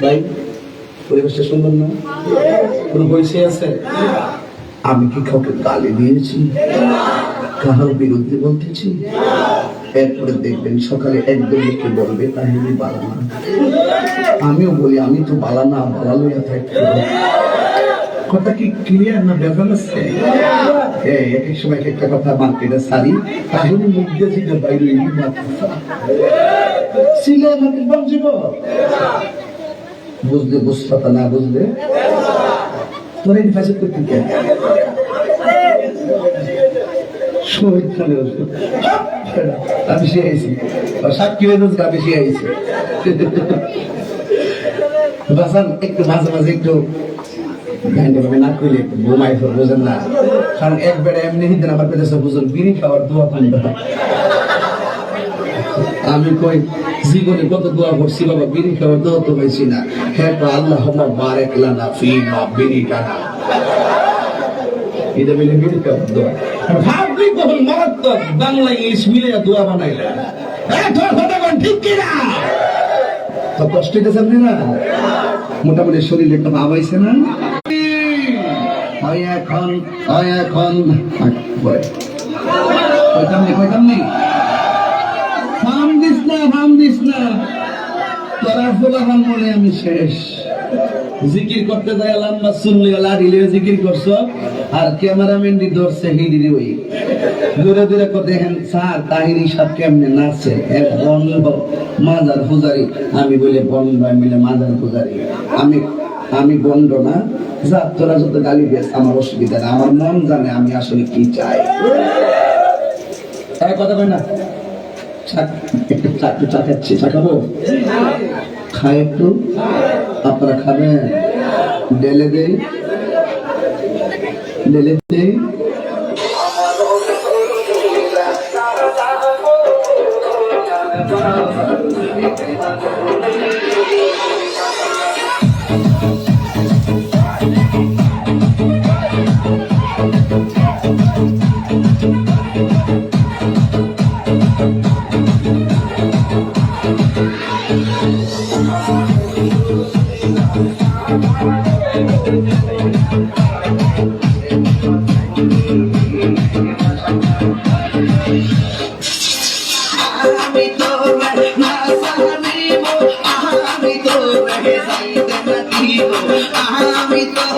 ভাই পরিবেশটা সুন্দর না? কোনো পরিচয় আছে? আমি কি কাউকে গালি দিয়েছি, কারোর বিরুদ্ধে বলতেছি? এরপরে দেখবেন সকালে একদম লিখে বলবে তাহিরি বালানা। আমিও বলি আমি তো বালানা, বালা লইয়া থাকতে। কথা কি ক্লিয়ার না? ব্যাপার আছে এক এক সময় একটা কথা মার্কেটে সারি তাহিরি মুখ দিয়ে ছিল বাইরে ছিল আমাকে বলছিল বুঝলে বুঝতে না বুঝলে তোর এই ফাঁসে করতে কেন আমি শিখাইছি সাক্ষী হয়ে আমি শিখাইছি বাসান একটু মাঝে মাঝে একটু না করলে একটু ঘুমাই বোঝেন না, কারণ একবারে এমনি দিন আমার পেতে বুঝুন বিড়ি খাওয়ার দোয়া পান। আমি কই জীবনে কত দোয়া করছি বাবা, বিড়ি খাওয়ার দোয়া তো পাইছি না। হ্যাঁ তো আল্লাহ বারেক লানা ফিমা বিড়ি টানা, এটা মিলে বিড়ি খাওয়ার দোয়া। ভাবলি কখন মারাত্মক বাংলা ইংলিশ মিলে দোয়া বানাইলে ঠিক কিনা? তো কষ্ট হইতেছে আপনি না? মোটামুটি শরীরে একটা ভাব হয়েছে না? এখন কইতাম নেই ফার্ম দিস না তোরা ফোলাফান বলে আমি শেষ। জিকির করতে যাই লম্বা শুনলে লাড়িলে জিকির করছ, আর ক্যামেরাম্যান ধরছে হিডি ওই দূরে দূরে দেখেন স্যার তাহিরি সব কেমনে নাচে এক বন্ধ মাজার পূজারি। আমি বলে বন্ধ মিলে মাজার পূজারি, আমি বন্ধ না যা, তোরা যত গালি দিয়েছ আমার অসুবিধা না, আমার মন জানে আমি আসলে কি চাই। কথা কই না একটু চা খাচ্ছি, চা খাবো? খাই একটু, আপনারা খাবেন? ডেলে দেই আমি তো